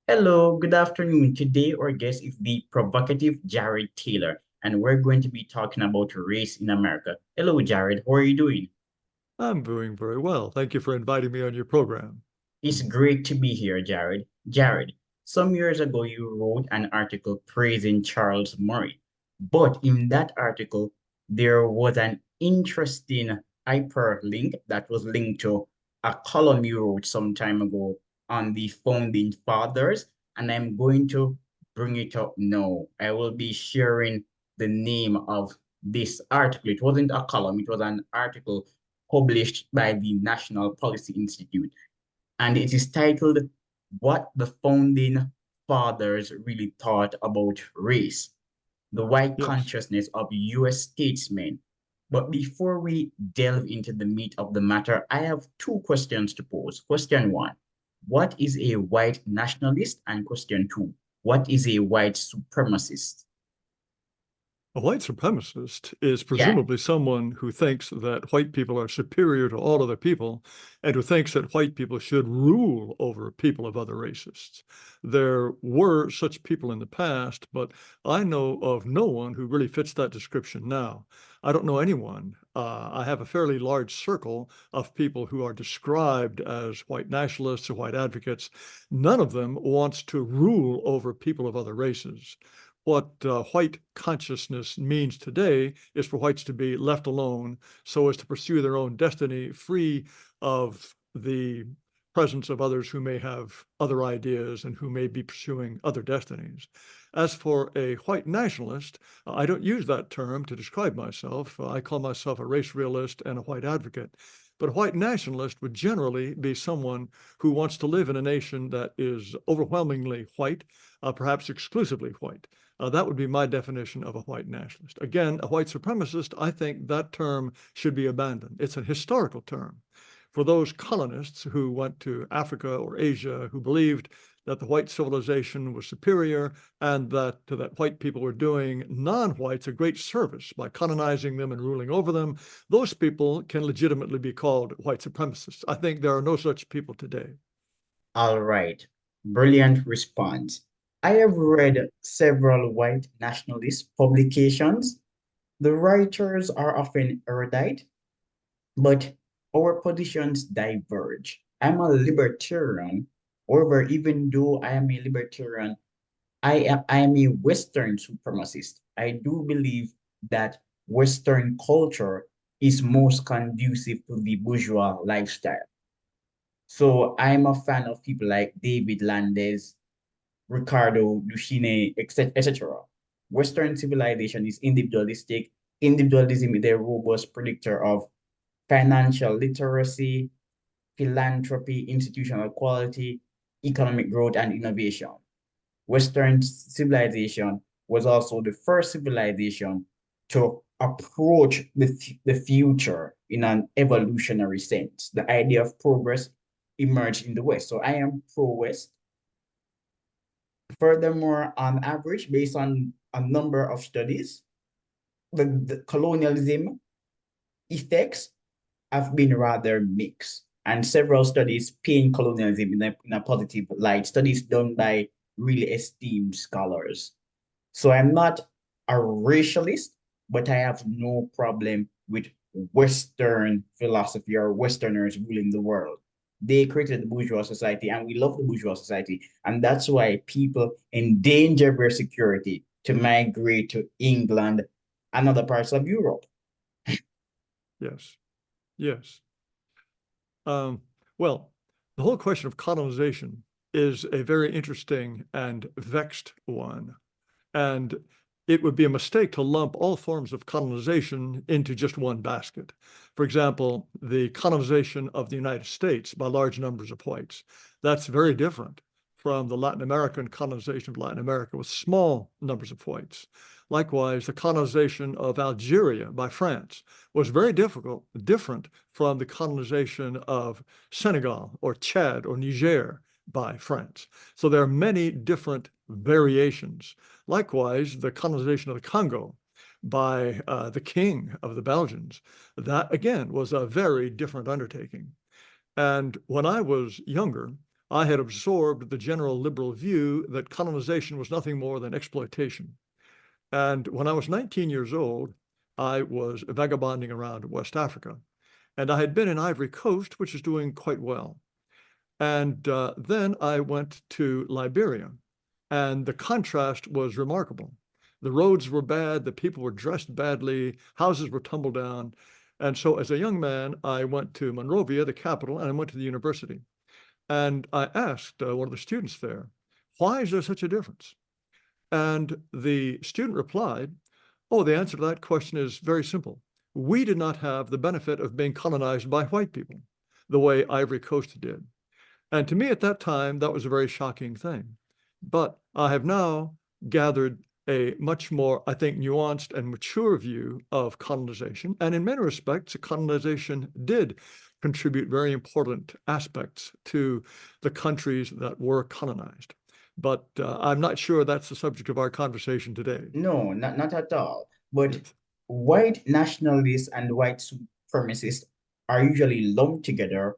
Hello, good afternoon. Today, our guest is the provocative Jared Taylor, and we're going to be talking about race in America. Hello, Jared. How are you doing? I'm doing very well. Thank you for inviting me on your program. It's great to be here, Jared. Jared, some years ago, you wrote an article praising Charles Murray, but in that article, there was an interesting hyperlink that was linked to a column you wrote some time ago on the founding fathers, and I'm going to bring it up now. I will be sharing the name of this article. It wasn't a column, it was an article published by the National Policy Institute, and it is titled What the Founding Fathers Really Thought About Race, the White Yes. Consciousness of US Statesmen. But before we delve into the meat of the matter, I have two questions to pose. Question one, what is a white nationalist? And question two, what is a white supremacist? A white supremacist is Yeah, presumably someone who thinks that white people are superior to all other people and who thinks that white people should rule over people of other races. There were such people in the past, but I know of no one who really fits that description now. I don't know anyone. I have a fairly large circle of people who are described as white nationalists or white advocates. None of them wants to rule over people of other races. What white consciousness means today is for whites to be left alone so as to pursue their own destiny, free of the presence of others who may have other ideas and who may be pursuing other destinies. As for a white nationalist, I don't use that term to describe myself. I call myself a race realist and a white advocate. But a white nationalist would generally be someone who wants to live in a nation that is overwhelmingly white, perhaps exclusively white. That would be my definition of a white nationalist. Again, a white supremacist, I think that term should be abandoned. It's a historical term. For those colonists who went to Africa or Asia who believed that the white civilization was superior and that white people were doing non-whites a great service by colonizing them and ruling over them, those people can legitimately be called white supremacists. I think there are no such people today. all right. Brilliant response. I have read several white nationalist publications. The writers are often erudite, but our positions diverge. I'm a libertarian. However, even though I am a libertarian, I am a Western supremacist. I do believe that Western culture is most conducive to the bourgeois lifestyle. So I'm a fan of people like David Landes, Ricardo, Duchenne, etc., etc. Western civilization is individualistic. Individualism is a robust predictor of financial literacy, philanthropy, institutional quality, economic growth, and innovation. Western civilization was also the first civilization to approach the future in an evolutionary sense. The idea of progress emerged in the West. So I am pro-West. Furthermore, on average, based on a number of studies, the colonialism effects have been rather mixed. And several studies paint colonialism in a positive light, studies done by really esteemed scholars. So I'm not a racialist, but I have no problem with Western philosophy or Westerners ruling the world. They created the bourgeois society, and we love the bourgeois society. And that's why people endanger their security to migrate to England and other parts of Europe. Yes, yes. Um, well, the whole question of colonization is a very interesting and vexed one. And it would be a mistake to lump all forms of colonization into just one basket. For example, the colonization of the United States by large numbers of whites. That's very different from the Latin American colonization of Latin America with small numbers of whites. Likewise, the colonization of Algeria by France was very different from the colonization of Senegal or Chad or Niger by France. So there are many different variations. Likewise, the colonization of the Congo by the king of the Belgians, that again was a very different undertaking. And when I was younger, I had absorbed the general liberal view that colonization was nothing more than exploitation. And when I was 19 years old, I was vagabonding around West Africa. And I had been in Ivory Coast, which is doing quite well. And then I went to Liberia, and the contrast was remarkable. The roads were bad, the people were dressed badly, houses were tumbled down. And so, as a young man, I went to Monrovia, the capital, and I went to the university. And I asked one of the students there, why is there such a difference? And the student replied, oh, the answer to that question is very simple. We did not have the benefit of being colonized by white people the way Ivory Coast did. And to me at that time, that was a very shocking thing. But I have now gathered a much more, I think, nuanced and mature view of colonization. And in many respects, colonization did contribute very important aspects to the countries that were colonized. But I'm not sure that's the subject of our conversation today. No, not at all. But Yes. white nationalists and white supremacists are usually lumped together.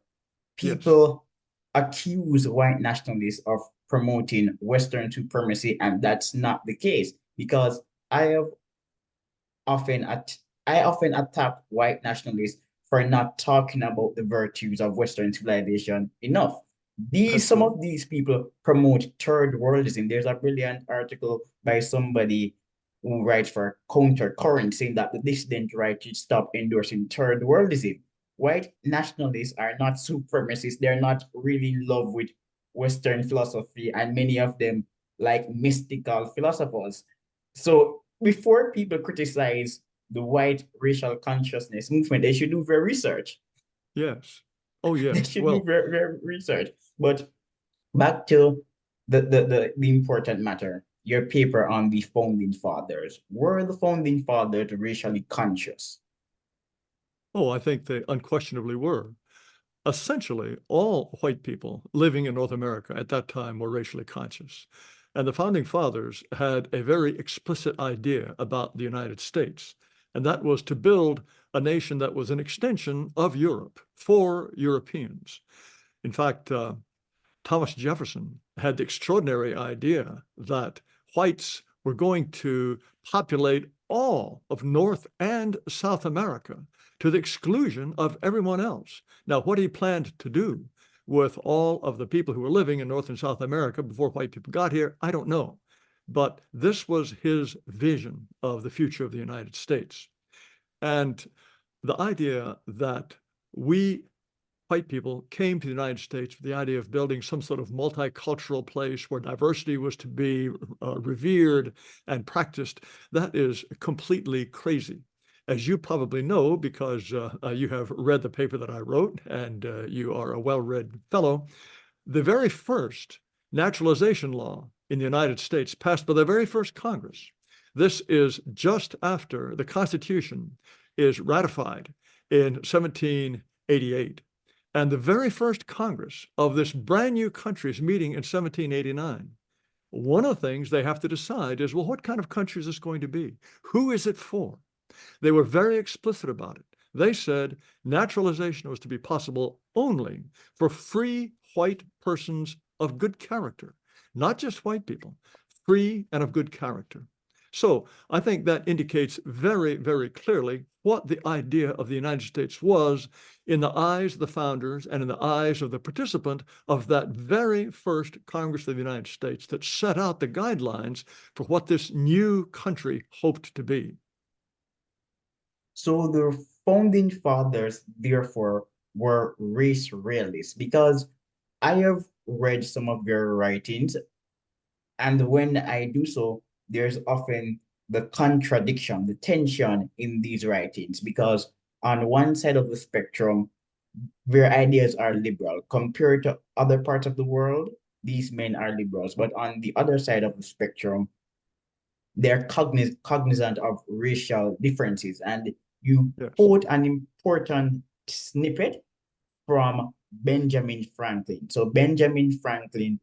Yes. People accuse white nationalists of promoting Western supremacy, and that's not the case because I have often at I often attack white nationalists for not talking about the virtues of Western civilization enough. These That's some right. of these people promote third worldism. There's a brilliant article by somebody who writes for Countercurrent saying that the dissident right should stop endorsing third worldism. White nationalists are not supremacists. They're not really in love with Western philosophy, and many of them like mystical philosophers. So before people criticize the white racial consciousness movement, they should do their research. Yes. Oh, They yes. should do Well, their research. But back to the important matter, your paper on the founding fathers. Were the founding fathers racially conscious? oh, I think they unquestionably were. Essentially, all white people living in North America at that time were racially conscious. And the founding fathers had a very explicit idea about the United States, and that was to build a nation that was an extension of Europe for Europeans. In fact, Thomas Jefferson had the extraordinary idea that whites were going to populate all of North and South America to the exclusion of everyone else. Now, what he planned to do with all of the people who were living in North and South America before white people got here, I don't know. But this was his vision of the future of the United States. And the idea that we white people came to the United States with the idea of building some sort of multicultural place where diversity was to be revered and practiced, that is completely crazy. As you probably know, because you have read the paper that I wrote and you are a well-read fellow, the very first naturalization law in the United States passed by the very first Congress. This is just after the Constitution is ratified in 1788. And the very first Congress of this brand new country is meeting in 1789. One of the things they have to decide is, well, what kind of country is this going to be? Who is it for? They were very explicit about it. They said naturalization was to be possible only for free white persons of good character, not just white people, free and of good character. So I think that indicates very, very clearly what the idea of the United States was in the eyes of the founders and in the eyes of the participant of that very first Congress of the United States that set out the guidelines for what this new country hoped to be. So the founding fathers, therefore, were race realists because I have read some of their writings, and when I do so, there's often the contradiction, the tension in these writings, because on one side of the spectrum, their ideas are liberal. Compared to other parts of the world, these men are liberals. But on the other side of the spectrum, they're cognizant of racial differences. And you Yes. quote an important snippet from Benjamin Franklin. So Benjamin Franklin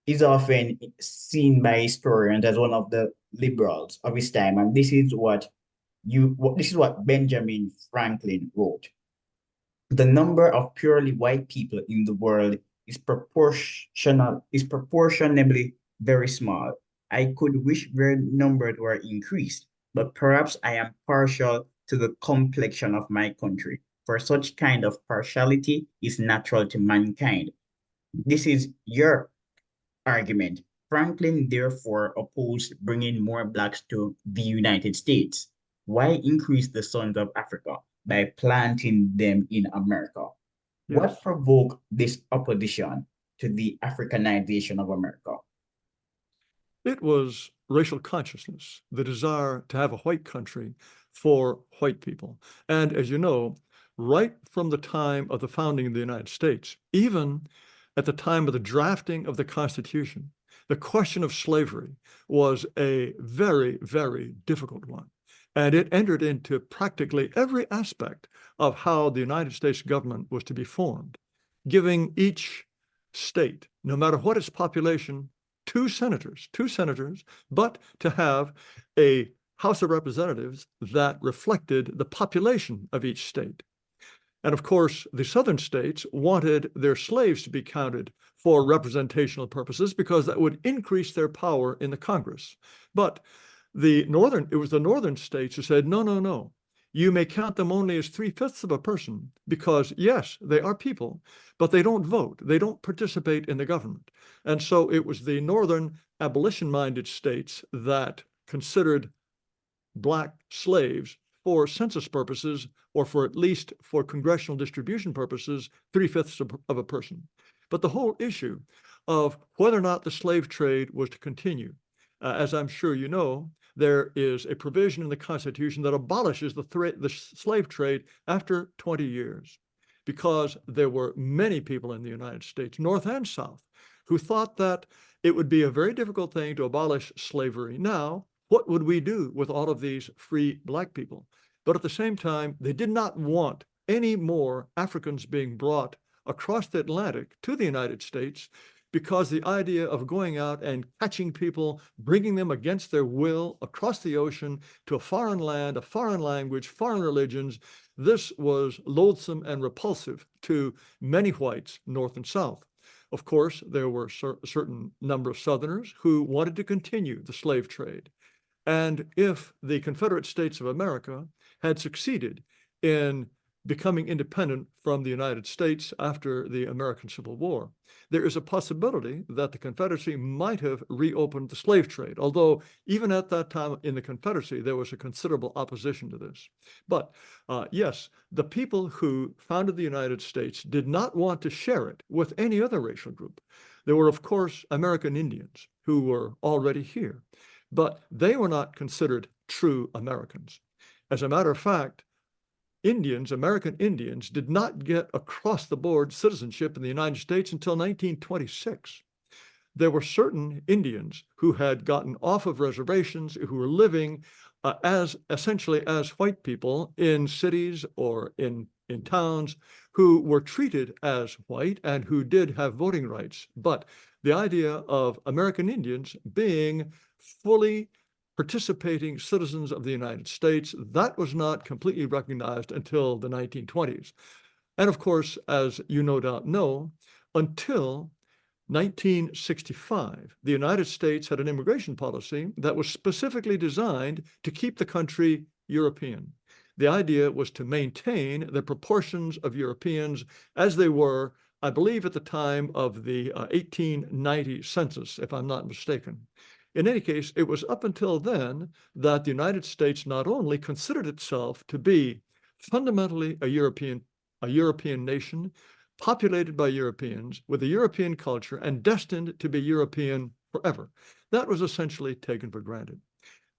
is often seen by historians as one of the liberals of his time. And this is what Benjamin Franklin wrote. The number of purely white people in the world is proportionably very small. I could wish their numbers were increased, but perhaps I am partial to the complexion of my country, for such kind of partiality is natural to mankind. This is your argument. Franklin therefore opposed bringing more blacks to the United States. Why increase the sons of Africa by planting them in America? What Yes. provoked this opposition to the Africanization of America? It was racial consciousness, the desire to have a white country for white people. And as you know, right from the time of the founding of the United States, even at the time of the drafting of the Constitution, the question of slavery was a very, very difficult one. And it entered into practically every aspect of how the United States government was to be formed, giving each state, no matter what its population, two senators, but to have a House of Representatives that reflected the population of each state. And of course, the southern states wanted their slaves to be counted for representational purposes because that would increase their power in the Congress. But it was the northern states who said, no, no, no. You may count them only as 3/5 of a person because, yes, they are people, but they don't vote. They don't participate in the government. And so it was the northern abolition-minded states that considered black slaves for census purposes, or for at least for congressional distribution purposes, 3/5 of a person. But the whole issue of whether or not the slave trade was to continue, as I'm sure you know, there is a provision in the Constitution that abolishes the slave trade after 20 years, because there were many people in the United States, North and South, who thought that it would be a very difficult thing to abolish slavery now. What would we do with all of these free black people? But at the same time, they did not want any more Africans being brought across the Atlantic to the United States, because the idea of going out and catching people, bringing them against their will across the ocean to a foreign land, a foreign language, foreign religions, this was loathsome and repulsive to many whites, North and South. Of course, there were a certain number of Southerners who wanted to continue the slave trade. And if the Confederate States of America had succeeded in becoming independent from the United States after the American Civil War, there is a possibility that the Confederacy might have reopened the slave trade, although even at that time in the Confederacy, there was a considerable opposition to this. But yes, the people who founded the United States did not want to share it with any other racial group. There were, of course, American Indians who were already here, but they were not considered true Americans. As a matter of fact, American Indians, did not get across the board citizenship in the United States until 1926. There were certain Indians who had gotten off of reservations, who were living as essentially as white people in cities or in towns, who were treated as white and who did have voting rights. But the idea of American Indians being fully participating citizens of the United States, that was not completely recognized until the 1920s. And of course, as you no doubt know, until 1965, the United States had an immigration policy that was specifically designed to keep the country European. The idea was to maintain the proportions of Europeans as they were, I believe, at the time of the 1890 census, if I'm not mistaken. In any case, it was up until then that the United States not only considered itself to be fundamentally a European nation, populated by Europeans, with a European culture, and destined to be European forever. That was essentially taken for granted.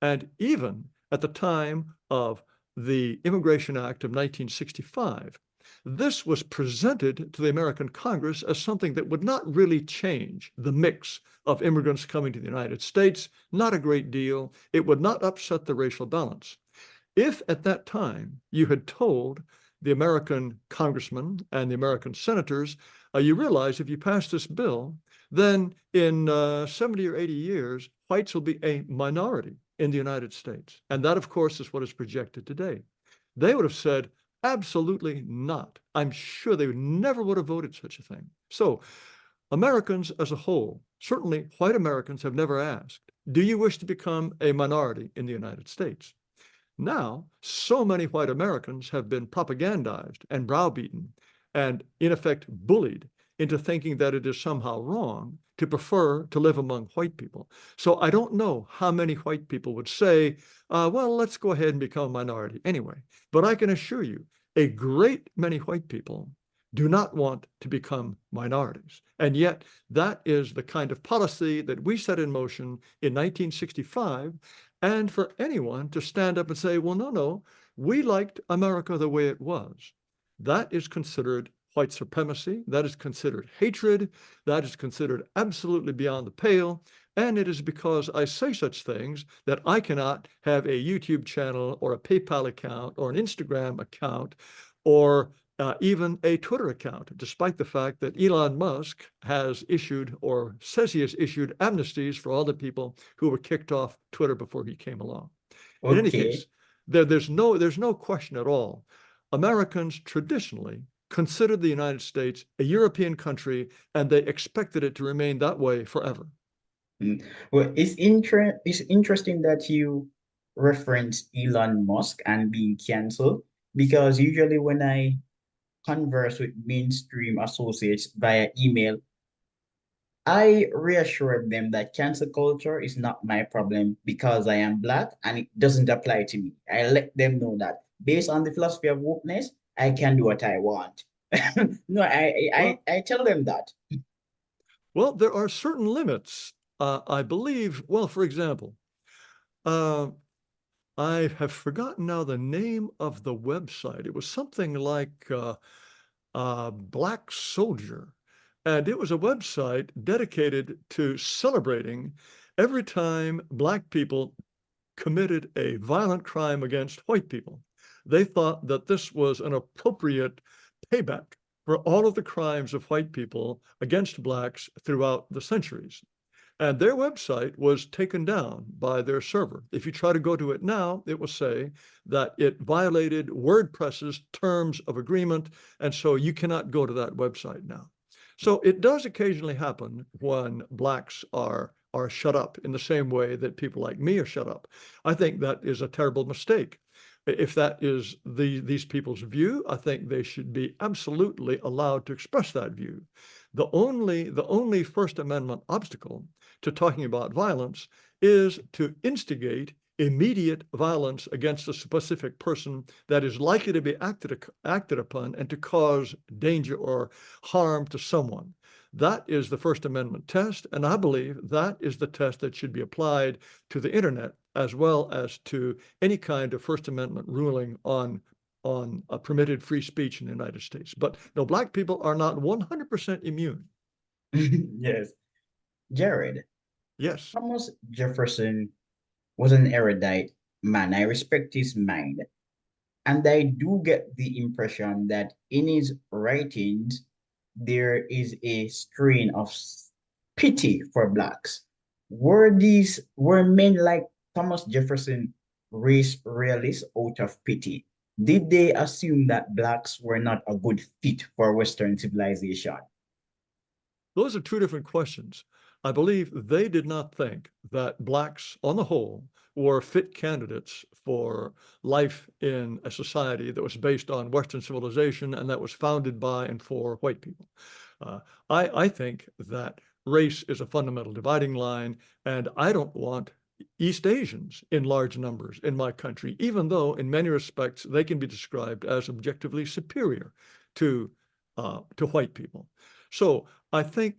And even at the time of the Immigration Act of 1965, this was presented to the American Congress as something that would not really change the mix of immigrants coming to the United States, not a great deal. It would not upset the racial balance. If at that time you had told the American congressmen and the American senators, you realize if you pass this bill, then in 70 or 80 years, whites will be a minority in the United States. And that, of course, is what is projected today. They would have said, absolutely not. I'm sure they never would have voted such a thing. So Americans as a whole, certainly white Americans, have never asked, do you wish to become a minority in the United States? Now, so many white Americans have been propagandized and browbeaten and, in effect, bullied into thinking that it is somehow wrong to prefer to live among white people. So I don't know how many white people would say, well, let's go ahead and become a minority anyway. But I can assure you, a great many white people do not want to become minorities. And yet, that is the kind of policy that we set in motion in 1965. And for anyone to stand up and say, well, no, we liked America the way it was, that is considered white supremacy, that is considered hatred, that is considered absolutely beyond the pale. And it is because I say such things that I cannot have a YouTube channel or a PayPal account or an Instagram account or even a Twitter account, despite the fact that Elon Musk has issued or says he has issued amnesties for all the people who were kicked off Twitter before he came along. In any Okay. case, there's no question at all. Americans traditionally considered the United States a European country, and they expected it to remain that way forever. Mm. Well, it's interesting that you reference Elon Musk and being canceled because usually when I converse with mainstream associates via email, I reassure them that cancel culture is not my problem because I am Black and it doesn't apply to me. I let them know that based on the philosophy of wokeness, I can do what I want. No, Well, I tell them that. well, there are certain limits. I believe, well, for example, uh, I have forgotten now the name of the website. It was something like Black Soldier. And it was a website dedicated to celebrating every time Black people committed a violent crime against white people. They thought that this was an appropriate payback for all of the crimes of white people against Blacks throughout the centuries. And their website was taken down by their server. If you try to go to it now, it will say that it violated WordPress's terms of agreement, and so you cannot go to that website now. So it does occasionally happen when Blacks are shut up in the same way that people like me are shut up. I think that is a terrible mistake. If that is these people's view, I think they should be absolutely allowed to express that view. The only First Amendment obstacle to talking about violence is to instigate immediate violence against a specific person that is likely to be acted upon and to cause danger or harm to someone. That is the First Amendment test, and I believe that is the test that should be applied to the internet as well as to any kind of First Amendment ruling on permitted free speech in the United States. But no, Black people are not 100% immune. Yes. Jared, Yes. Thomas Jefferson was an erudite man. I respect his mind. And I do get the impression that in his writings, there is a strain of pity for Blacks. Were men like Thomas Jefferson race realists out of pity? Did they assume that Blacks were not a good fit for Western civilization? Those are two different questions. I believe they did not think that Blacks, on the whole, were fit candidates for life in a society that was based on Western civilization and that was founded by and for white people. Uh, I think that race is a fundamental dividing line, and I don't want East Asians in large numbers in my country, even though in many respects they can be described as objectively superior to to white people. So I think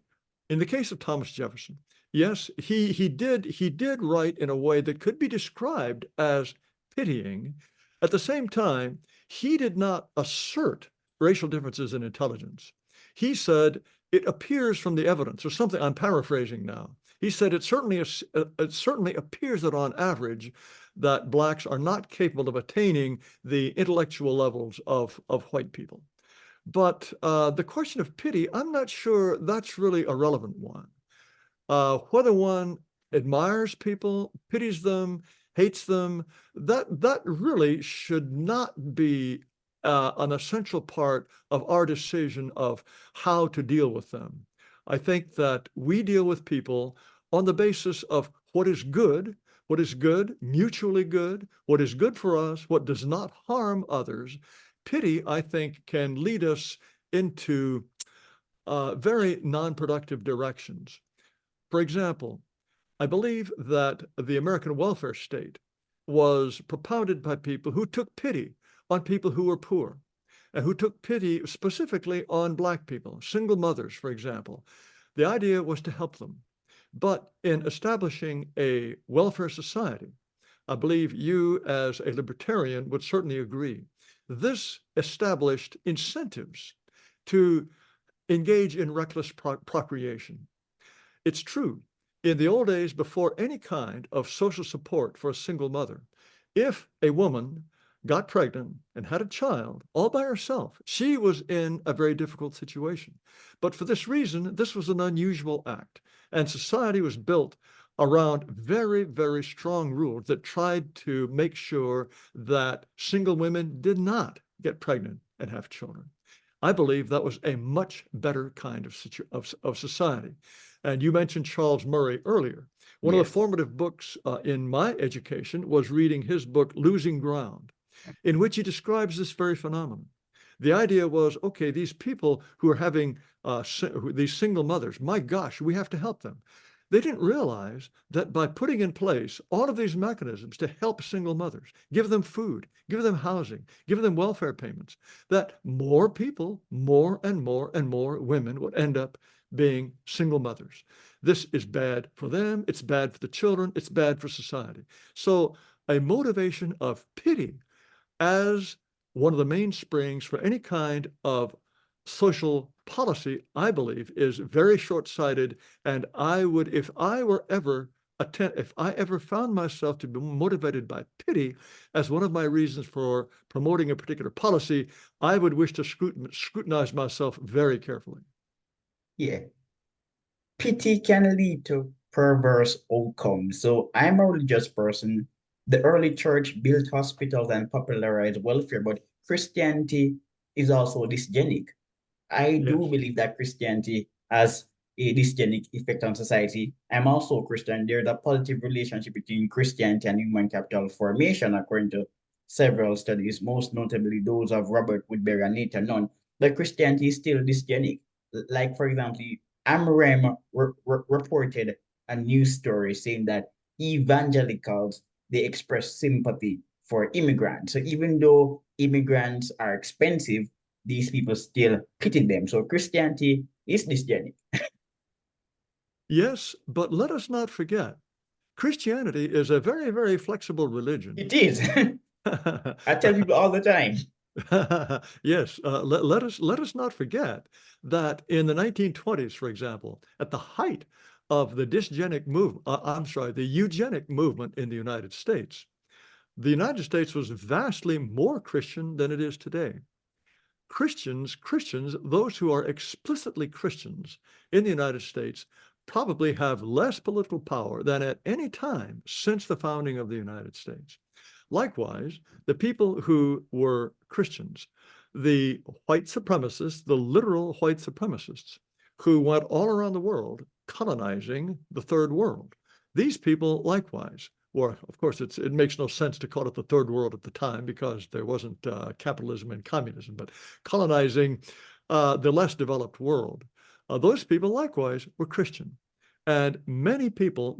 in the case of Thomas Jefferson, yes, he did write in a way that could be described as pitying. At the same time, he did not assert racial differences in intelligence. He said it appears from the evidence, or something. I'm paraphrasing now. He said it certainly appears that on average that Blacks are not capable of attaining the intellectual levels of white people. But the question of pity, I'm not sure that's really a relevant one. Whether one admires people, pities them, hates them, that really should not be an essential part of our decision of how to deal with them. I think that we deal with people on the basis of what is good, mutually good, what is good for us, what does not harm others. Pity, I think, can lead us into very non-productive directions. For example, I believe that the American welfare state was propounded by people who took pity on people who were poor and who took pity specifically on Black people, single mothers, for example. The idea was to help them. But in establishing a welfare society, I believe you as a libertarian would certainly agree, this established incentives to engage in reckless procreation. It's true. In the old days, before any kind of social support for a single mother, if a woman got pregnant and had a child all by herself, she was in a very difficult situation. But for this reason, this was an unusual act. And society was built around very, very strong rules that tried to make sure that single women did not get pregnant and have children. I believe that was a much better kind of society. And you mentioned Charles Murray earlier. One of the Yes. formative books in my education was reading his book, Losing Ground, in which he describes this very phenomenon. The idea was, okay, these people who are having these single mothers, my gosh, we have to help them. They didn't realize that by putting in place all of these mechanisms to help single mothers, give them food, give them housing, give them welfare payments, that more people, more and more and more women would end up being single mothers. This is bad for them, it's bad for the children, it's bad for society. So a motivation of pity as one of the mainsprings for any kind of social policy, I believe, is very short-sighted. And I would, if I ever found myself to be motivated by pity as one of my reasons for promoting a particular policy, I would wish to scrutinize myself very carefully. Yeah. Pity can lead to perverse outcomes. So I'm a religious person. The early church built hospitals and popularized welfare, but Christianity is also dysgenic. I do Yes. believe that Christianity has a dysgenic effect on society. I'm also Christian. There's a positive relationship between Christianity and human capital formation, according to several studies, most notably those of Robert Woodbury and Nathan Nunn. But Christianity is still dysgenic. Like, for example, AMREM reported a news story saying that evangelicals, they express sympathy for immigrants. So even though immigrants are expensive, these people still pity them. So Christianity is this journey. Yes, but let us not forget, Christianity is a very, very flexible religion. It is. I tell people all the time. Yes, let us not forget that in the 1920s, for example, at the height of the the eugenic movement in the United States was vastly more Christian than it is today. Christians, those who are explicitly Christians in the United States, probably have less political power than at any time since the founding of the United States. Likewise, the people who were Christians, the white supremacists, the literal white supremacists, who went all around the world colonizing the third world, these people likewise were, of course, it makes no sense to call it the third world at the time because there wasn't capitalism and communism, but colonizing the less developed world. Those people likewise were Christian. And many people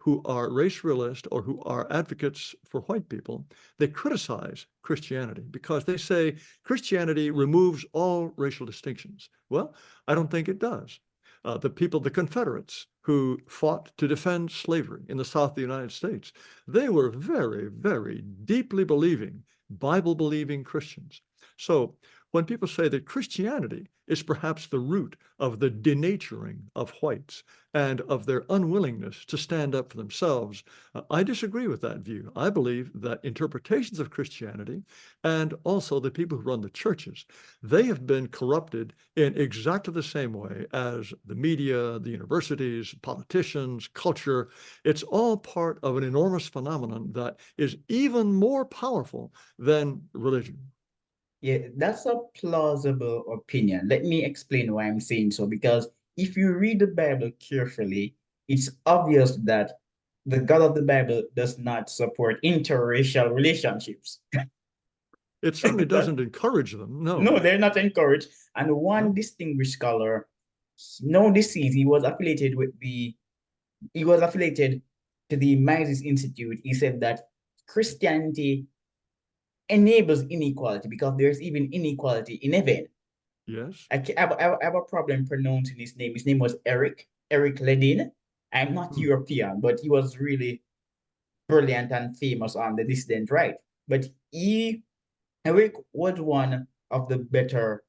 who are race realist or who are advocates for white people, they criticize Christianity because they say Christianity removes all racial distinctions. Well, I don't think it does. The Confederates who fought to defend slavery in the South of the United States, they were very, very deeply believing, Bible-believing Christians. So when people say that Christianity is perhaps the root of the denaturing of whites and of their unwillingness to stand up for themselves, I disagree with that view. I believe that interpretations of Christianity and also the people who run the churches, they have been corrupted in exactly the same way as the media, the universities, politicians, culture. It's all part of an enormous phenomenon that is even more powerful than religion. Yeah, that's a plausible opinion. Let me explain why I'm saying so. Because if you read the Bible carefully, it's obvious that the God of the Bible does not support interracial relationships. It certainly That, doesn't encourage them. no, No, they're not encouraged. And one no. distinguished scholar, no disease, he was affiliated to the Mises Institute. He said that Christianity enables inequality because there's even inequality in heaven. Yes. I have a problem pronouncing his name. His name was Eric Ledin. I'm not Hmm. European, but he was really brilliant and famous on the dissident right. But Eric was one of the better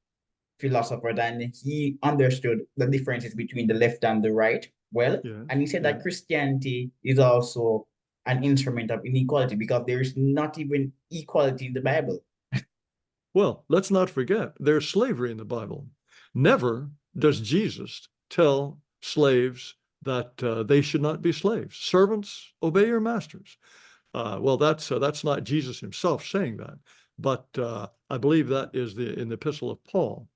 philosophers, and he understood the differences between the left and the right well. Yes. And he said that Yes. Christianity is also an instrument of inequality because there is not even equality in the Bible. Well, let's not forget there's slavery in the Bible. Never does Jesus tell slaves that they should not be slaves. Servants, obey your masters. Well, that's not Jesus himself saying that, but I believe that is in the Epistle of Paul.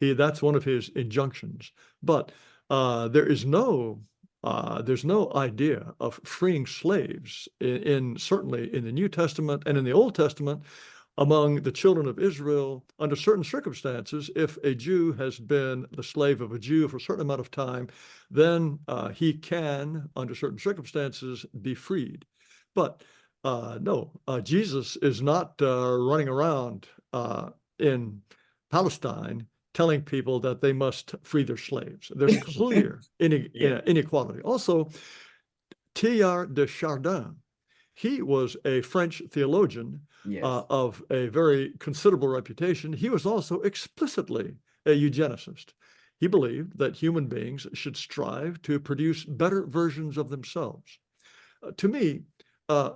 That's one of his injunctions. But there is no there's no idea of freeing slaves certainly in the New Testament and in the Old Testament among the children of Israel under certain circumstances. If a Jew has been the slave of a Jew for a certain amount of time, then he can, under certain circumstances, be freed. But no, Jesus is not running around in Palestine telling people that they must free their slaves. There's clear Yeah. inequality. Also, Teilhard de Chardin, he was a French theologian Yes. of a very considerable reputation. He was also explicitly a eugenicist. He believed that human beings should strive to produce better versions of themselves. To me,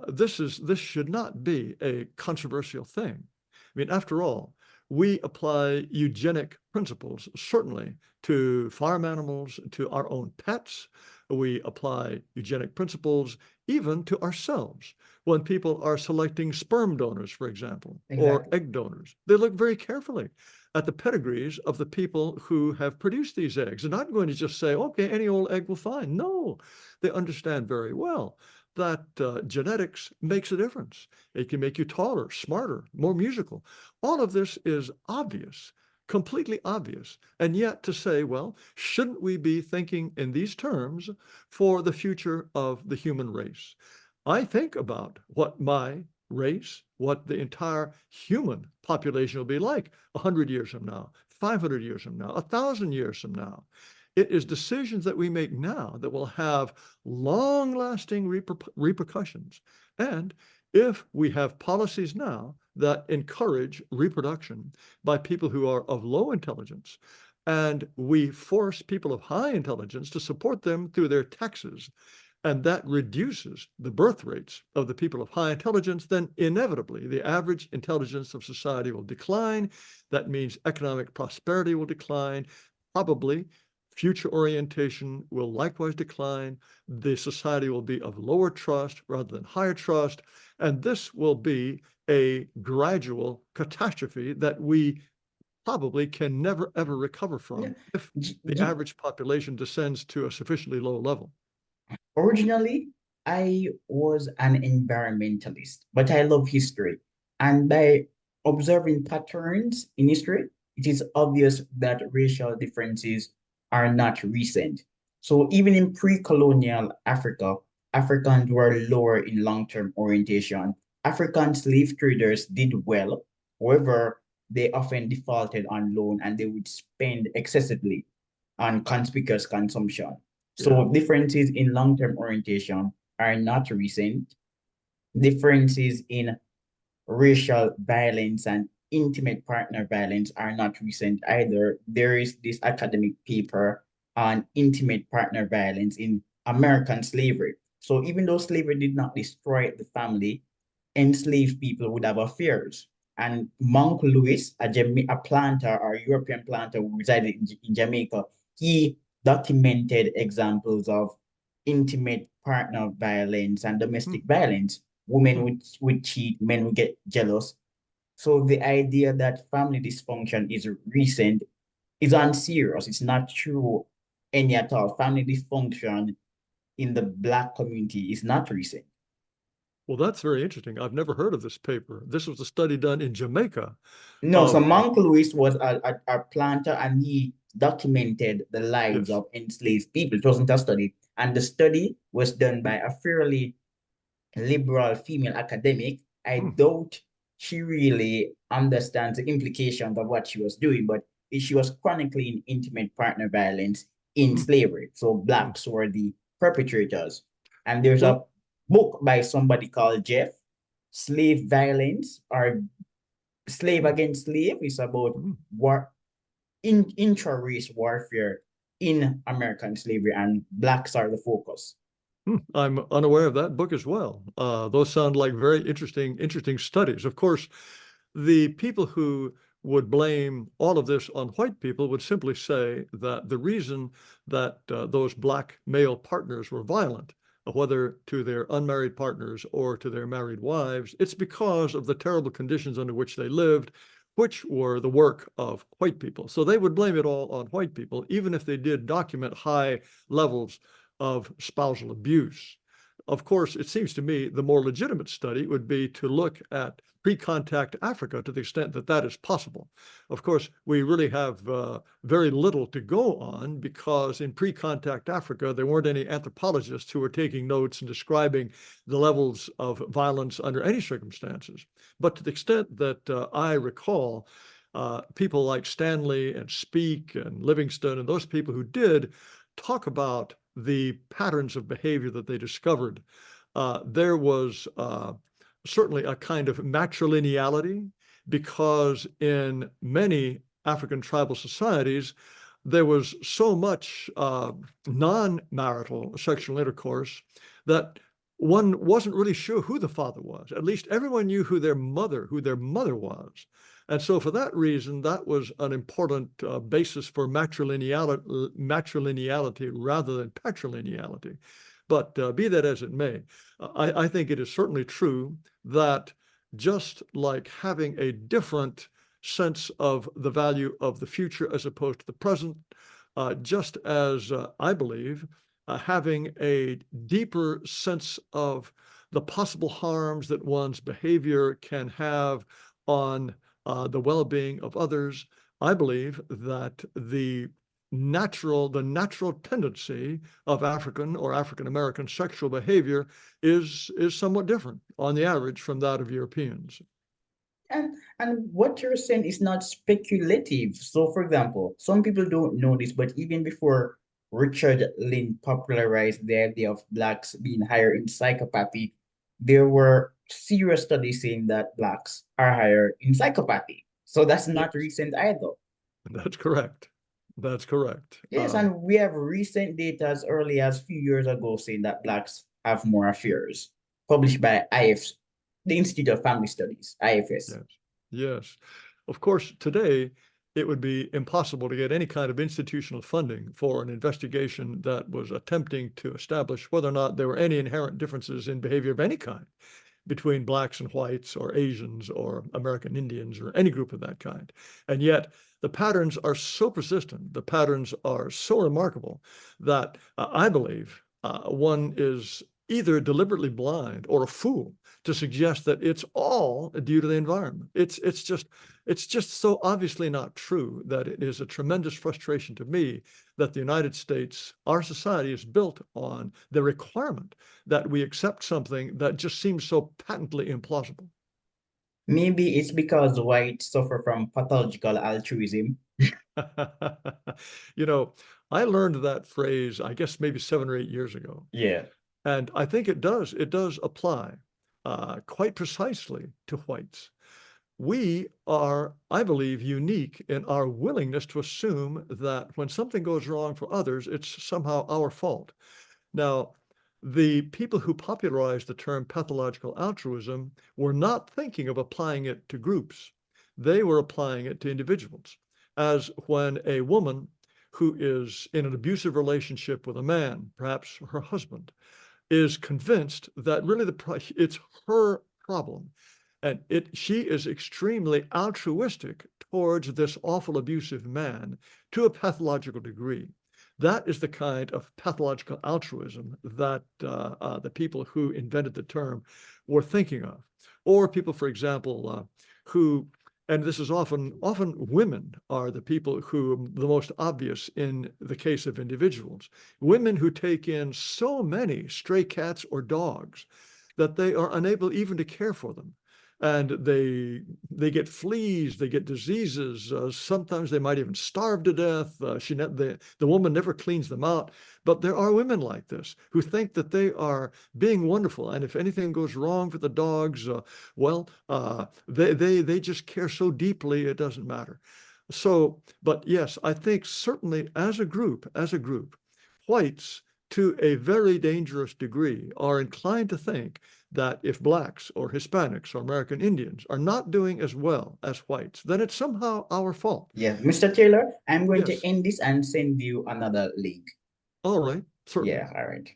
this should not be a controversial thing. I mean, after all, we apply eugenic principles certainly to farm animals, to our own pets. We apply eugenic principles even to ourselves. When people are selecting sperm donors, for example, or Exactly. egg donors, they look very carefully at the pedigrees of the people who have produced these eggs. They're not going to just say, okay, any old egg will find. No, they understand very well that genetics makes a difference. It can make you taller, smarter, more musical. All of this is obvious, completely obvious. And yet to say, well, shouldn't we be thinking in these terms for the future of the human race? I think about what my race, what the entire human population will be like 100 years from now, 500 years from now, 1,000 years from now. It is decisions that we make now that will have long-lasting repercussions. And if we have policies now that encourage reproduction by people who are of low intelligence, and we force people of high intelligence to support them through their taxes, and that reduces the birth rates of the people of high intelligence, then inevitably the average intelligence of society will decline. That means economic prosperity will decline. Probably future orientation will likewise decline. The society will be of lower trust rather than higher trust. And this will be a gradual catastrophe that we probably can never, ever recover Yeah. from if G- the g- average population descends to a sufficiently low level. Originally, I was an environmentalist, but I love history. And by observing patterns in history, it is obvious that racial differences are not recent. So even in pre-colonial Africa, Africans were lower in long-term orientation. African slave traders did well. However, they often defaulted on loan and they would spend excessively on conspicuous consumption. Yeah. So differences in long-term orientation are not recent. Differences in racial violence and intimate partner violence are not recent either. There is this academic paper on intimate partner violence in American slavery. So even though slavery did not destroy the family, enslaved people would have affairs. And Monk Lewis, a planter or European planter who resided in Jamaica, he documented examples of intimate partner violence and Hmm. domestic violence. Women Hmm. would cheat, men would get jealous. So the idea that family dysfunction is recent is unserious. It's not true any at all. Family dysfunction in the Black community is not recent. Well, that's very interesting. I've never heard of this paper. This was a study done in Jamaica No, so of, Monk Lewis was a planter and he documented the lives yes. of enslaved people. It wasn't a study. And the study was done by a fairly liberal female academic. I Hmm, doubt she really understands the implications of what she was doing, but she was chronicling in intimate partner violence in hmm, slavery. So hmm. Blacks were the perpetrators. And there's a Well, book by somebody called Jeff, Slave Violence or Slave hmm, Against Slave. Is about hmm. war intra-race warfare in American slavery, and Blacks are the focus. I'm unaware of that book as well. Those sound like very interesting studies. Of course, the people who would blame all of this on white people would simply say that the reason that those Black male partners were violent, whether to their unmarried partners or to their married wives, it's because of the terrible conditions under which they lived, which were the work of white people. So they would blame it all on white people, even if they did document high levels of spousal abuse. Of course, it seems to me the more legitimate study would be to look at pre-contact Africa to the extent that that is possible. Of course, we really have very little to go on because in pre-contact Africa, there weren't any anthropologists who were taking notes and describing the levels of violence under any circumstances. But to the extent that I recall, people like Stanley and Speake and Livingston and those people who did talk about the patterns of behavior that they discovered. There was certainly a kind of matrilineality because in many African tribal societies, there was so much non-marital sexual intercourse that one wasn't really sure who the father was. At least everyone knew who their mother was. And so for that reason, that was an important basis for matrilineality rather than patrilineality. But be that as it may, I think it is certainly true that just like having a different sense of the value of the future as opposed to the present, just as I believe having a deeper sense of the possible harms that one's behavior can have on the well-being of others, I believe that the natural tendency of African or African American sexual behavior is somewhat different on the average from that of Europeans. And what you're saying is not speculative. So, for example, some people don't know this, but even before Richard Lynn popularized the idea of Blacks being higher in psychopathy, there were serious studies saying that Blacks are higher in psychopathy. So that's not Yes, recent either. that's correct. That's correct. Yes, and we have recent data as early as a few years ago saying that Blacks have more affairs, published by IF, the Institute of Family Studies, IFS. Yes. Yes. Of course, today it would be impossible to get any kind of institutional funding for an investigation that was attempting to establish whether or not there were any inherent differences in behavior of any kind between blacks and whites or Asians or American Indians or any group of that kind. And yet the patterns are so persistent, the patterns are so remarkable that I believe one is either deliberately blind or a fool to suggest that it's all due to the environment. It's just so obviously not true that it is a tremendous frustration to me that the United States, our society is built on the requirement that we accept something that just seems so patently implausible. Maybe it's because whites suffer from pathological altruism. You know, I learned that phrase, I guess maybe 7 or 8 years ago. Yeah. And I think it does apply quite precisely to whites. We are, I believe, unique in our willingness to assume that when something goes wrong for others, it's somehow our fault. Now, the people who popularized the term pathological altruism were not thinking of applying it to groups. They were applying it to individuals, as when a woman who is in an abusive relationship with a man, perhaps her husband, is convinced that really it's her problem. And she is extremely altruistic towards this awful abusive man to a pathological degree. That is the kind of pathological altruism that the people who invented the term were thinking of. Or people, for example, who, and this is often women are the people who the most obvious in the case of individuals, women who take in so many stray cats or dogs that they are unable even to care for them. And they get fleas, they get diseases. Sometimes they might even starve to death. The woman never cleans them out. But there are women like this who think that they are being wonderful, and if anything goes wrong for the dogs, they just care so deeply it doesn't matter. So, but yes, I think certainly as a group, whites to a very dangerous degree are inclined to think that if blacks or Hispanics or American Indians are not doing as well as whites, then it's somehow our fault. Yeah, Mr. Taylor, I'm going to Yes. end this and send you another link. All right. Certainly. Yeah, all right.